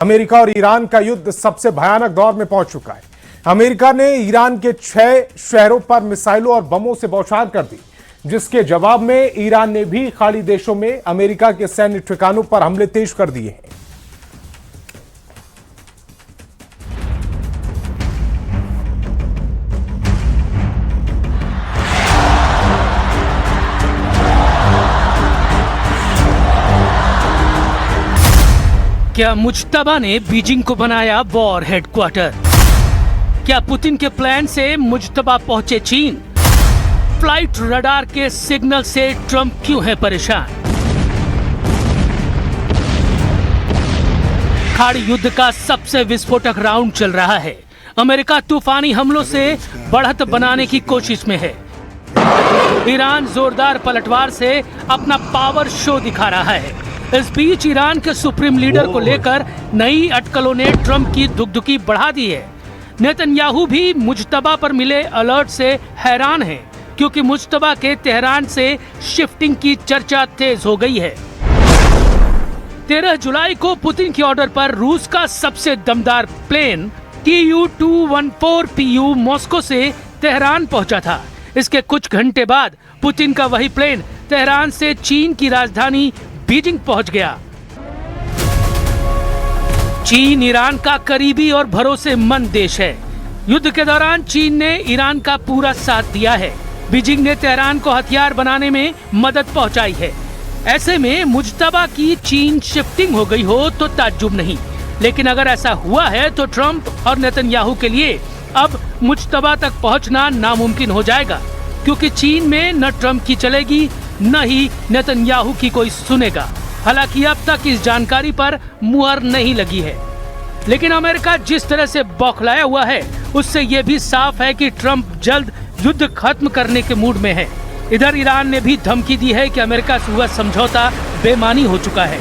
America और Iran का युद्ध सबसे भयानक दौर में पहुंच चुका है। अमेरिका ने ईरान के 6 शहरों पर मिसाइलों और बमों से बौछार कर दी, जिसके जवाब में ईरान ने भी खाड़ी देशों में अमेरिका के सैन्य ठिकानों पर हमले तेज कर दिए हैं। क्या मुज्तबा ने बीजिंग को बनाया वॉर हेडक्वार्टर? क्या पुतिन के प्लान से मुज्तबा पहुंचे चीन? फ्लाइट रडार के सिग्नल से ट्रंप क्यों है परेशान? खाड़ी युद्ध का सबसे विस्फोटक राउंड चल रहा है। अमेरिका तूफानी हमलों से बढ़त बनाने की कोशिश में है। ईरान जोरदार पलटवार से अपना पावर शो दिखा रहा है। इस बीच ईरान के सुप्रीम लीडर को लेकर नई अटकलों ने ट्रंप की दुगदुगी बढ़ा दी है। नेतन्याहू भी मुज्तबा पर मिले अलर्ट से हैरान हैं, क्योंकि मुज्तबा के तेहरान से शिफ्टिंग की चर्चा तेज हो गई है। 13 जुलाई को पुतिन के ऑर्डर पर रूस का सबसे दमदार प्लेन Tu-214PU मॉस्को से तेहरान पहुंचा था। इसके कुछ घंटे बाद पुतिन का वही प्लेन तेहरान से चीन की राजधानी बीजिंग पहुंच गया। चीन ईरान का करीबी और भरोसेमंद देश है। युद्ध के दौरान चीन ने ईरान का पूरा साथ दिया है। बीजिंग ने तेहरान को हथियार बनाने में मदद पहुंचाई है। ऐसे में मुज्तबा की चीन शिफ्टिंग हो गई हो तो ताज्जुब नहीं, लेकिन अगर ऐसा हुआ है तो ट्रंप और नेतन्याहू के लिए अब मुज्तबा तक पहुंचना नामुमकिन हो जाएगा, क्योंकि चीन में न ट्रंप की चलेगी न ही नेतन्याहू की कोई सुनेगा। हालांकि अब तक इस जानकारी पर मुहर नहीं लगी है, लेकिन अमेरिका जिस तरह से बौखलाया हुआ है उससे ये भी साफ है कि ट्रंप जल्द युद्ध खत्म करने के मूड में है। इधर ईरान ने भी धमकी दी है कि अमेरिका से हुआ समझौता बेमानी हो चुका है।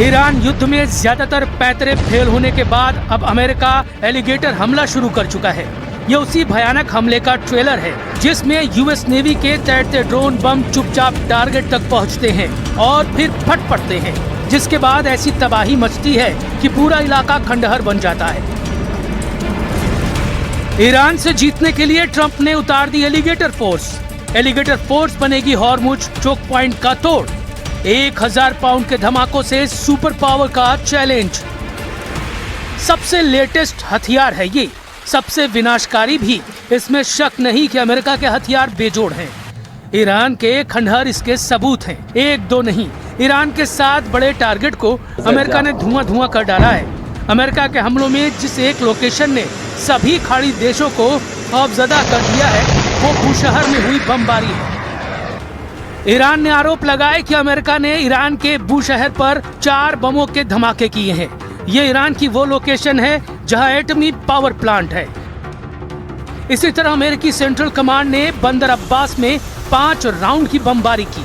ईरान युद्ध में ज्यादातर पैंतरे फेल होने के बाद अब अमेरिका एलिगेटर हमला शुरू कर चुका है। ये उसी भयानक हमले का ट्रेलर है जिसमें यूएस नेवी के तैरते ड्रोन बम चुपचाप टारगेट तक पहुंचते हैं और फिर फट पड़ते हैं, जिसके बाद ऐसी तबाही मचती है कि पूरा इलाका खंडहर बन जाता है। ईरान से जीतने के लिए ट्रंप ने उतार दी एलिगेटर फोर्स। एलिगेटर फोर्स बनेगी हॉर्मुज चोक पॉइंट का तोड़। 1000 पाउंड के धमाकों से सुपर पावर का चैलेंज। सबसे लेटेस्ट हथियार है ये, सबसे विनाशकारी भी। इसमें शक नहीं कि अमेरिका के हथियार बेजोड़ हैं। ईरान के खंडहर इसके सबूत हैं, एक दो नहीं। ईरान के 7 बड़े टारगेट को अमेरिका ने धुआं कर डाला है। अमेरिका के हमलों में जिस एक लोकेशन ने सभी खाड़ी देशों को खौफजदा कर दिया है वो बूशहर में हुई बमबारी है। ईरान ने आरोप लगाया कि अमेरिका ने ईरान के बूशहर पर 4 बमों के धमाके किए हैं। ये ईरान की वो लोकेशन है जहां एटमी पावर प्लांट है। इसी तरह अमेरिकी सेंट्रल कमांड ने बंदर अब्बास में 5 राउंड की बमबारी की।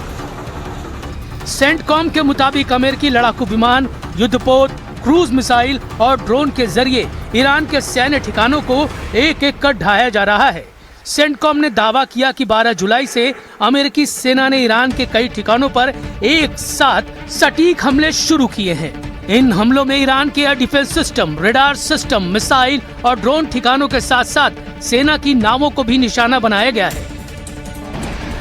सेंटकॉम के मुताबिक अमेरिकी लड़ाकू विमान, युद्धपोत, क्रूज मिसाइल और ड्रोन के जरिए ईरान के सैन्य ठिकानों को एक एक कर ढाया जा रहा है। सेंटकॉम ने दावा किया कि 12 जुलाई से अमेरिकी सेना ने ईरान के कई ठिकानों पर एक साथ सटीक हमले शुरू किए हैं। इन हमलों में ईरान के air defence system, radar system, missile और ड्रोन ठिकानों के साथ साथ सेना की नावों को भी निशाना बनाया गया है।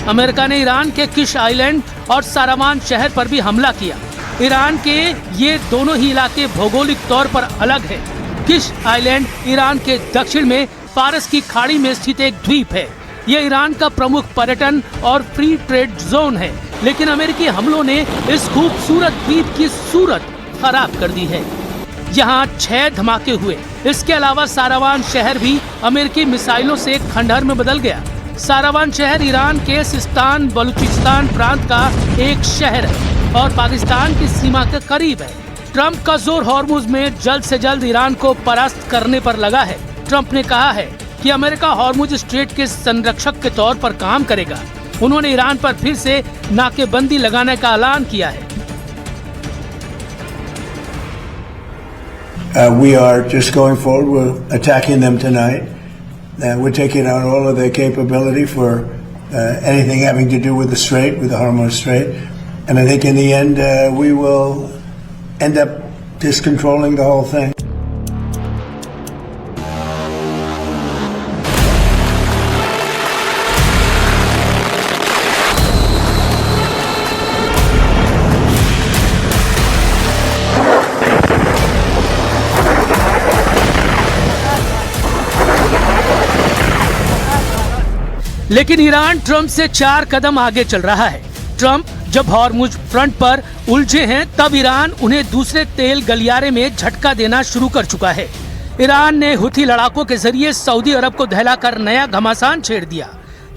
अमेरिका ने ईरान के किश आइलैंड और सारावान शहर पर भी हमला किया। ईरान के ये दोनों ही इलाके भौगोलिक तौर पर अलग है। किश आइलैंड ईरान के दक्षिण में फारस की खाड़ी में स्थित एक द्वीप है। यह ईरान का प्रमुख पर्यटन और फ्री ट्रेड जोन है, लेकिन अमेरिकी हमलों ने इस खूबसूरत द्वीप की सूरत खराब कर दी है। यहाँ 6 धमाके हुए। इसके अलावा सारावान शहर भी अमेरिकी मिसाइलों से खंडहर में बदल गया। सारावान शहर ईरान के सिस्तान बलूचिस्तान प्रांत का एक शहर है और पाकिस्तान की सीमा के करीब है। ट्रंप का जोर हॉर्मुज में जल्द से जल्द ईरान को परास्त करने पर लगा है। ट्रंप ने कहा है कि अमेरिका हॉर्मुज स्ट्रेट के संरक्षक के तौर पर काम करेगा। उन्होंने ईरान पर फिर से नाकेबंदी लगाने का ऐलान किया है। We are just going forward. We're attacking them tonight. We're taking out all of their capability for anything having to do with the Strait, with the Hormuz Strait. And I think in the end, we will end up just controlling the whole thing. लेकिन Iran Trump से 4 कदम आगे चल रहा है। Trump जब Hormuz front पर उलझे हैं, तब ईरान उन्हें दूसरे तेल गलियारे में झटका देना शुरू कर चुका है। ईरान ने हुथी लड़ाकों के जरिए सऊदी अरब को दहलाकर नया घमासान छेड़ दिया।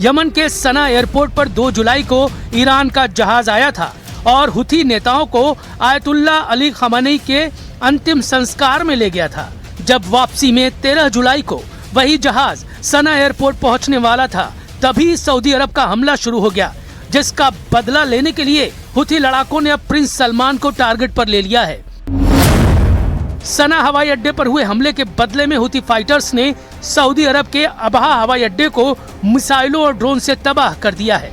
यमन के सना एयरपोर्ट पर 2 जुलाई को ईरान का जहाज आया था और हुथी नेताओं को आयतुल्ला अली खamenei के अंतिम संस्कार में ले गया था। जब वापसी में 13 जुलाई को वही जहाज सना एयरपोर्ट पहुंचने वाला था, तभी सऊदी अरब का हमला शुरू हो गया, जिसका बदला लेने के लिए हुथी लड़ाकों ने अब प्रिंस सलमान को टारगेट पर ले लिया है। सना हवाई अड्डे पर हुए हमले के बदले में हुथी फाइटर्स ने सऊदी अरब के अबहा हवाई अड्डे को मिसाइलों और ड्रोन से तबाह कर दिया है।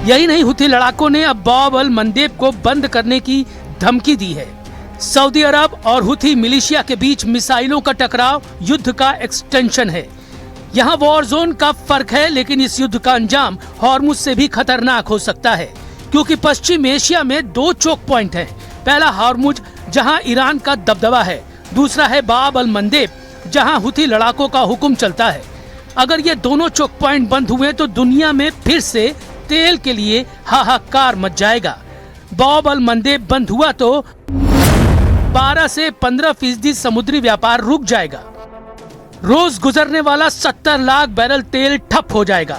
यही नहीं, हुथी लड़ाकों ने अब बाब अल मंदेब को बंद करने की धमकी दी है। सऊदी अरब और हुथी मिलिशिया के बीच मिसाइलों का टकराव युद्ध का एक्सटेंशन है। यहाँ वॉर जोन का फर्क है, लेकिन इस युद्ध का अंजाम हॉर्मुज से भी खतरनाक हो सकता है, क्योंकि पश्चिम एशिया में 2 चोक पॉइंट हैं। पहला हॉर्मुज, जहाँ ईरान का दबदबा है, दूसरा है बाब अल मंदेब, जहाँ हुथी लड़ाकों का हुक्म चलता है। अगर ये दोनों चोक पॉइंट बंद हुए तो दुनिया में फिर से तेल के लिए हाहाकार मच जाएगा। बाब अल मंदेब बंद हुआ तो 12 से 15% समुद्री व्यापार रुक जाएगा। रोज गुजरने वाला 70 लाख बैरल तेल ठप हो जाएगा।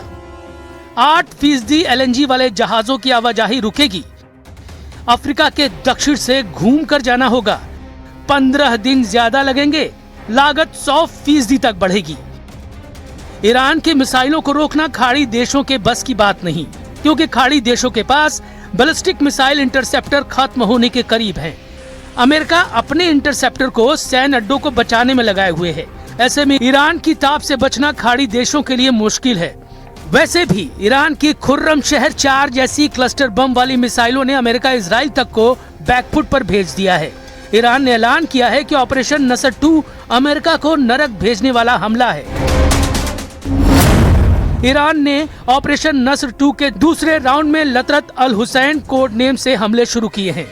8% LNG वाले जहाजों की आवाजाही रुकेगी। अफ्रीका के दक्षिण से घूम कर जाना होगा। 15 दिन ज्यादा लगेंगे। लागत 100% तक बढ़ेगी। ईरान के मिसाइलों को रोकना खाड़ी देशों के बस की बात नहीं, क्योंकि खाड़ी देशों के पास बैलिस्टिक मिसाइल इंटरसेप्टर खत्म होने के करीब हैं। अमेरिका अपने इंटरसेप्टर को सैन्य अड्डों को बचाने में लगाए हुए है। ऐसे में ईरान की ताप से बचना खाड़ी देशों के लिए मुश्किल है। वैसे भी ईरान की खुर्रम शहर 4 जैसी क्लस्टर बम वाली मिसाइलों ने अमेरिका इजराइल तक को बैकफुट पर भेज दिया है। ईरान ने ऐलान किया है कि ऑपरेशन नसर 2 अमेरिका को नरक भेजने वाला हमला है। ईरान ने ऑपरेशन नसर 2 के दूसरे राउंड में लतरत अल हुसैन कोड नेम से हमले शुरू किए हैं।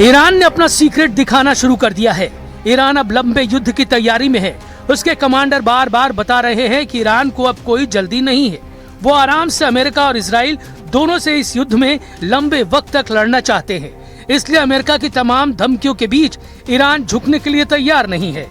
ईरान ने अपना सीक्रेट दिखाना शुरू कर दिया है। ईरान अब लंबे युद्ध की तैयारी में है। उसके कमांडर बार बार बता रहे हैं कि ईरान को अब कोई जल्दी नहीं है। वो आराम से अमेरिका और इजराइल दोनों से इस युद्ध में लंबे वक्त तक लड़ना चाहते हैं। इसलिए अमेरिका की तमाम धमकियों के बीच ईरान झुकने के लिए तैयार नहीं है।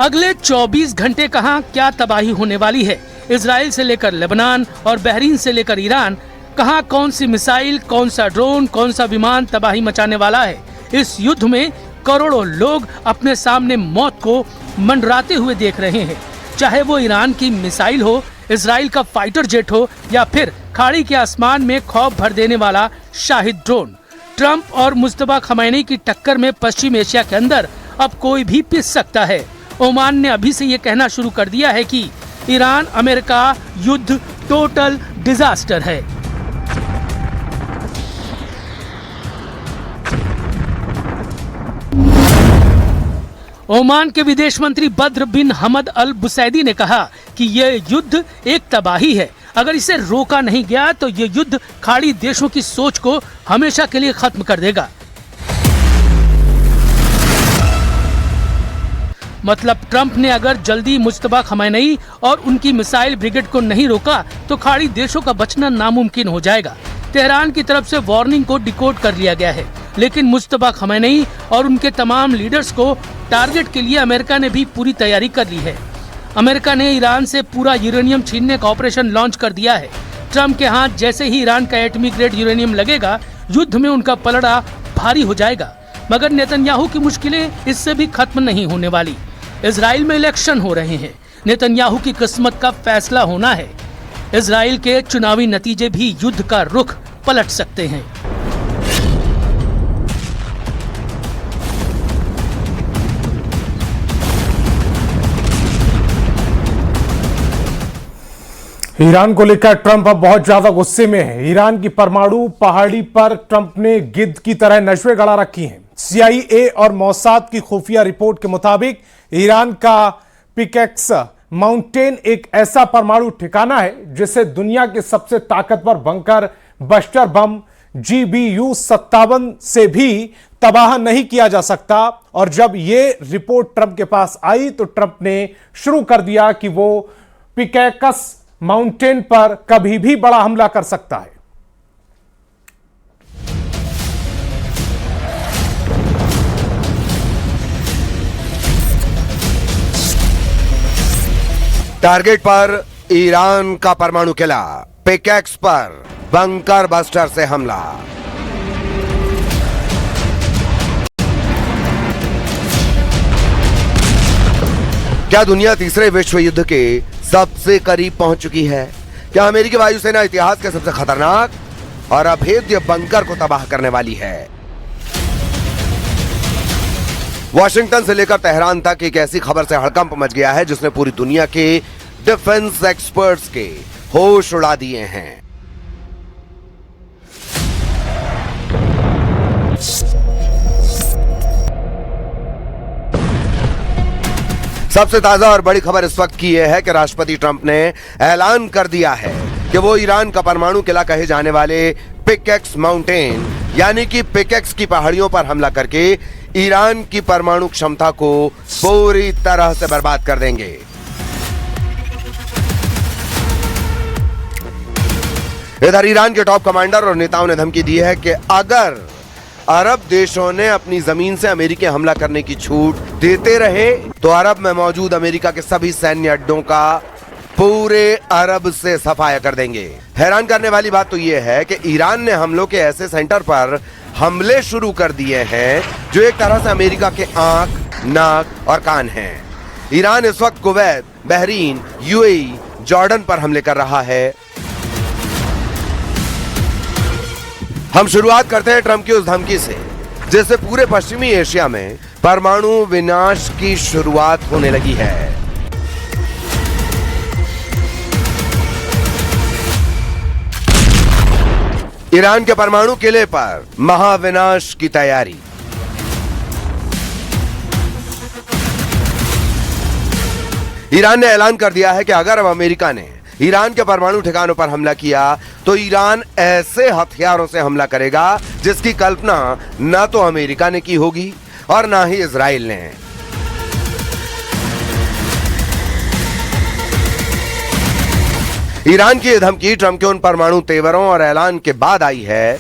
अगले 24 घंटे कहाँ क्या तबाही होने वाली है, इजराइल से लेकर लेबनान और बहरीन से लेकर ईरान, कहाँ कौन सी मिसाइल, कौन सा ड्रोन, कौन सा विमान तबाही मचाने वाला है। इस युद्ध में करोड़ों लोग अपने सामने मौत को मंडराते हुए देख रहे हैं, चाहे वो ईरान की मिसाइल हो, इजराइल का फाइटर जेट हो, या फिर खाड़ी के आसमान में खौफ भर देने वाला शाहिद ड्रोन। ट्रंप और मुस्तफा खamenei की टक्कर में पश्चिम एशिया के अंदर अब कोई भी पिस सकता है। ओमान ने अभी से ये कहना शुरू कर दिया है कि ईरान अमेरिका युद्ध टोटल डिजास्टर है। ओमान के विदेश मंत्री बद्र बिन हमद अल बुसैदी ने कहा कि यह युद्ध एक तबाही है। अगर इसे रोका नहीं गया तो ये युद्ध खाड़ी देशों की सोच को हमेशा के लिए खत्म कर देगा। मतलब ट्रंप ने अगर जल्दी मुश्तबा खमैनी और उनकी मिसाइल ब्रिगेड को नहीं रोका तो खाड़ी देशों का बचना नामुमकिन हो जाएगा। तेहरान की तरफ से वार्निंग को डिकोड कर लिया गया है, लेकिन मुश्तबा खमैनी और उनके तमाम लीडर्स को टारगेट के लिए अमेरिका ने भी पूरी तैयारी कर ली है। अमेरिका ने ईरान से पूरा यूरेनियम छीनने का ऑपरेशन लॉन्च कर दिया है। ट्रंप के हाथ जैसे ही ईरान का एटमी ग्रेड यूरेनियम लगेगा, युद्ध में उनका पलड़ा भारी हो जाएगा। मगर नेतन्याहू की मुश्किलें इससे भी खत्म नहीं होने वाली। इजराइल में इलेक्शन हो रहे हैं, नेतन्याहू की किस्मत का फैसला होना है। इजराइल के चुनावी नतीजे भी युद्ध का रुख पलट सकते हैं। ईरान को लेकर ट्रंप अब बहुत ज्यादा गुस्से में है। ईरान की परमाणु पहाड़ी पर ट्रंप ने गिद्ध की तरह नशे गड़ा रखी हैं। CIA और मोसाद की खुफिया रिपोर्ट के मुताबिक ईरान का पिकेक्स माउंटेन एक ऐसा परमाणु ठिकाना है जिसे दुनिया के सबसे ताकतवर बंकर बस्टर बम GBU-57 से भी तबाह नहीं किया जा सकता। और जब यह रिपोर्ट ट्रंप के पास आई तो ट्रंप ने शुरू कर दिया कि वो पिकेक्स माउंटेन पर कभी भी बड़ा हमला कर सकता है। टारगेट पर ईरान का परमाणु किला, पिकेक्स पर बंकर बस्टर से हमला। क्या दुनिया तीसरे विश्व युद्ध के सबसे करीब पहुंच चुकी है? क्या अमेरिकी वायुसेना इतिहास के सबसे खतरनाक और अभेद्य बंकर को तबाह करने वाली है? वॉशिंगटन से लेकर तेहरान तक एक ऐसी खबर से हड़कंप मच गया है जिसने पूरी दुनिया के डिफेंस एक्सपर्ट्स के होश उड़ा दिए हैं। सबसे ताजा और बड़ी खबर इस वक्त की यह है कि राष्ट्रपति ट्रंप ने ऐलान कर दिया है कि वो ईरान का परमाणु किला कहे जाने वाले पिकेक्स माउंटेन यानी कि पिकेक्स की पहाड़ियों पर हमला करके ईरान की परमाणु क्षमता को पूरी तरह से बर्बाद कर देंगे। इधर ईरान के टॉप कमांडर और नेताओं ने धमकी दी है कि अगर अरब देशों ने अपनी जमीन से अमेरिकी हमला करने की छूट देते रहे तो अरब में मौजूद अमेरिका के सभी सैन्य अड्डों का पूरे अरब से सफाया कर देंगे। हैरान करने वाली बात तो यह है कि ईरान ने हमलों के ऐसे सेंटर पर हमले शुरू कर दिए हैं जो एक तरह से अमेरिका के आंख, नाक और कान हैं। ईरान इस वक्त कुवैत, बहरीन, UAE, जॉर्डन पर हमले कर रहा है। हम शुरुआत करते हैं ट्रंप की उस धमकी से जिससे पूरे पश्चिमी एशिया में परमाणु विनाश की शुरुआत होने लगी है। ईरान के परमाणु किले पर महाविनाश की तैयारी। ईरान ने ऐलान कर दिया है कि अगर अब अमेरिका ने ईरान के परमाणु ठिकानों पर हमला किया तो ईरान ऐसे हथियारों से हमला करेगा जिसकी कल्पना न तो अमेरिका ने की होगी और न ही इजराइल ने। ईरान की यह धमकी ट्रंप के उन परमाणु तेवरों और ऐलान के बाद आई है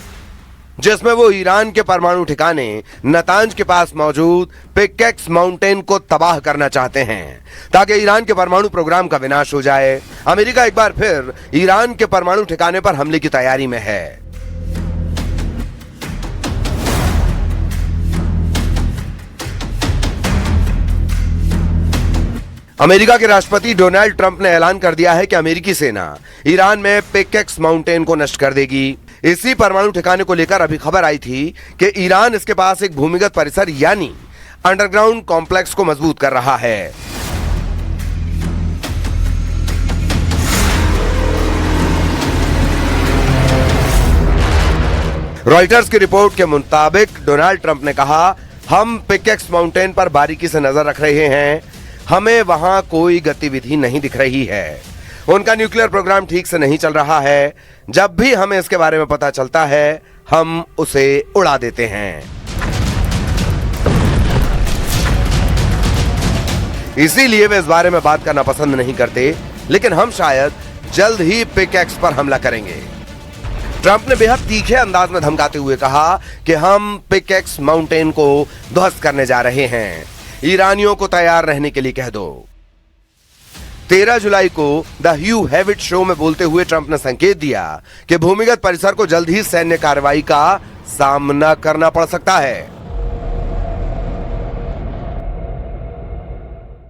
जिसमें वो ईरान के परमाणु ठिकाने नतांज के पास मौजूद पिकेक्स माउंटेन को तबाह करना चाहते हैं ताकि ईरान के परमाणु प्रोग्राम का विनाश हो जाए। अमेरिका एक बार फिर ईरान के परमाणु ठिकाने पर हमले की तैयारी में है। अमेरिका के राष्ट्रपति डोनाल्ड ट्रंप ने ऐलान कर दिया है कि अमेरिकी सेना ईरान में पिकेक्स माउंटेन को नष्ट कर देगी। इसी परमाणु ठिकाने को लेकर अभी खबर आई थी कि ईरान इसके पास एक भूमिगत परिसर यानी अंडरग्राउंड कॉम्प्लेक्स को मजबूत कर रहा है। रॉयटर्स की रिपोर्ट के मुताबिक डोनाल्ड ट्रंप ने कहा, हम पिकेक्स माउंटेन पर बारीकी से नजर रख रहे हैं, हमें वहां कोई गतिविधि नहीं दिख रही है। उनका न्यूक्लियर प्रोग्राम ठीक से नहीं चल रहा है। जब भी हमें इसके बारे में पता चलता है हम उसे उड़ा देते हैं। इसीलिए वे इस बारे में बात करना पसंद नहीं करते, लेकिन हम शायद जल्द ही पिकेक्स पर हमला करेंगे। ट्रंप ने बेहद तीखे अंदाज में धमकाते हुए कहा कि हम पिकेक्स माउंटेन को ध्वस्त करने जा रहे हैं, ईरानियों को तैयार रहने के लिए कह दो। 13 जुलाई को द ह्यू हेविट शो में बोलते हुए ट्रंप ने संकेत दिया कि भूमिगत परिसर को जल्द ही सैन्य कार्रवाई का सामना करना पड़ सकता है।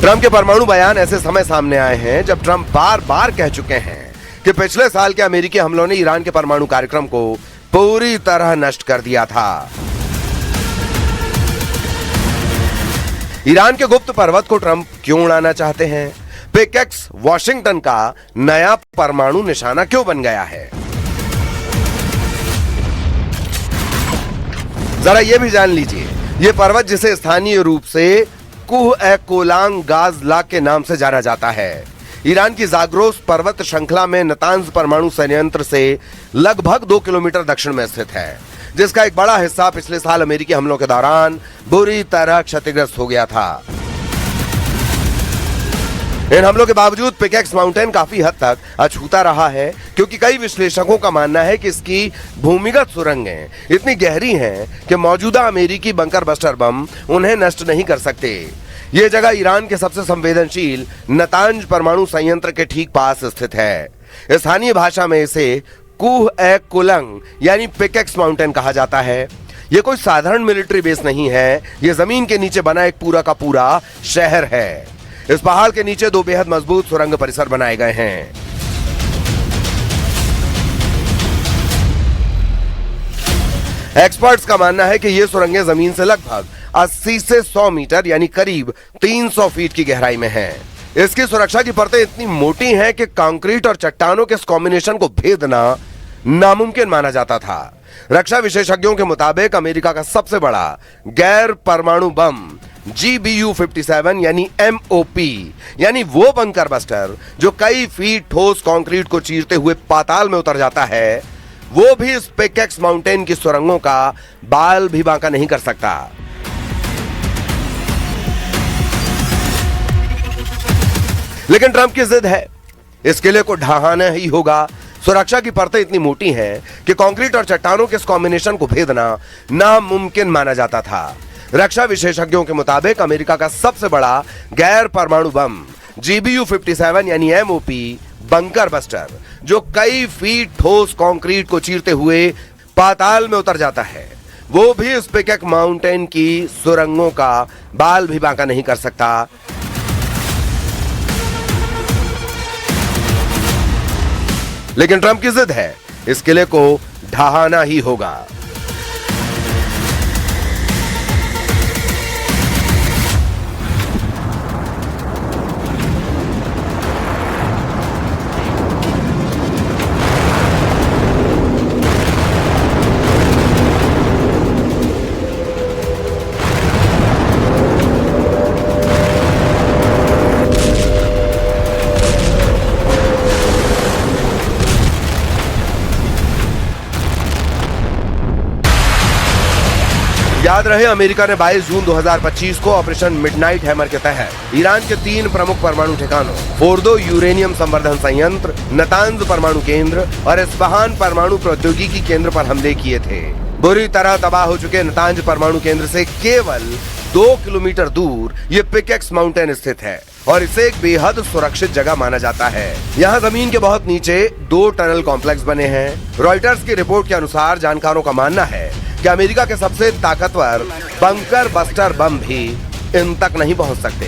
ट्रंप के परमाणु बयान ऐसे समय सामने आए हैं जब ट्रंप बार बार कह चुके हैं कि पिछले साल के अमेरिकी हमलों ने ईरान के परमाणु कार्यक्रम को पूरी तरह नष्ट कर दिया था। ईरान के गुप्त पर्वत को ट्रंप क्यों उड़ाना चाहते हैं? पिकेक्स वॉशिंगटन का नया परमाणु निशाना क्यों बन गया है? जरा यह भी जान लीजिए, यह पर्वत जिसे स्थानीय रूप से कुह-ए-कोलांग गाज लाक के नाम से जाना जाता है, ईरान की जाग्रोस पर्वत श्रृंखला में नतांज परमाणु संयंत्र से लगभग 2 किलोमीटर दक्षिण में स्थित है, जिसका एक बड़ा हिस्सा पिछले साल अमेरिकी हमलों के दौरान बुरी तरह क्षतिग्रस्त हो गया था। इन हमलों के बावजूद पिकेक्स माउंटेन काफी हद तक अछूता रहा है, क्योंकि कई विश्लेषकों का मानना है कि इसकी भूमिगत सुरंगें इतनी गहरी हैं कि मौजूदा अमेरिकी बंकर बस्टर बम उन्हें नष्ट नहीं कर सकते। ये जगह ईरान के सबसे संवेदनशील नतांज परमाणु संयंत्र के ठीक पास स्थित है। स्थानीय भाषा में इसे कुह-ए-कोलांग यानी पिकेक्स माउंटेन कहा जाता है। यह कोई साधारण मिलिट्री बेस नहीं है, यह जमीन के नीचे बना एक पूरा का पूरा शहर है। इस पहाड़ के नीचे 2 बेहद मजबूत सुरंग परिसर बनाए गए हैं। एक्सपर्ट्स का मानना है कि ये सुरंगें जमीन से लगभग 80 से 100 मीटर यानी करीब 300 फीट की गहराई में हैं। इसकी सुरक्षा की परतें इतनी मोटी हैं कि कंक्रीट और चट्टानों के इस कॉम्बिनेशन को भेदना नामुमकिन माना जाता था। रक्षा विशेषज्ञों के मुताबिक अमेरिका का सबसे बड़ा गैर परमाणु बम GBU-57 यानी MOP यानी वो बंकर बस्टर जो कई फीट ठोस कंक्रीट को चीरते हुए पाताल में उतर जाता है, वो भी इस पिकेक्स माउंटेन की सुरंगों का बाल भी बांका नहीं कर सकता। लेकिन ट्रंप की जिद है, इस किले को ढहाना ही होगा। सुरक्षा की परतें इतनी मोटी हैं कि कंक्रीट और चट्टानों के इस कॉम्बिनेशन को भेदना नामुमकिन माना जाता था। रक्षा विशेषज्ञों के मुताबिक अमेरिका का सबसे बड़ा गैर परमाणु बम GBU-57 यानी MOP बंकर बस्टर जो कई फीट ठोस कंक्रीट को चीरते हुए पाताल में उतर जाता है, वो भी इस पिकेक्स माउंटेन की सुरंगों का बाल भी बांका नहीं कर सकता। लेकिन ट्रंप की जिद है, इस किले को ढहाना ही होगा। याद रहे, अमेरिका ने 22 जून 2025 को ऑपरेशन मिडनाइट हैमर के तहत ईरान के 3 प्रमुख परमाणु ठिकानों फोर्दो यूरेनियम संवर्धन संयंत्र, नतांज परमाणु केंद्र और इस्फहान परमाणु प्रौद्योगिकी केंद्र पर हमले किए थे। बुरी तरह तबाह हो चुके नतांज परमाणु केंद्र से केवल 2 किलोमीटर दूर ये पिकेक्स माउंटेन स्थित है और इसे एक बेहद सुरक्षित जगह माना जाता है। यहाँ जमीन के बहुत नीचे 2 टनल कॉम्प्लेक्स बने हैं। रॉयटर्स की रिपोर्ट के अनुसार जानकारों का मानना है कि अमेरिका के सबसे ताकतवर बंकर बस्टर बम भी इन तक नहीं पहुंच सकते।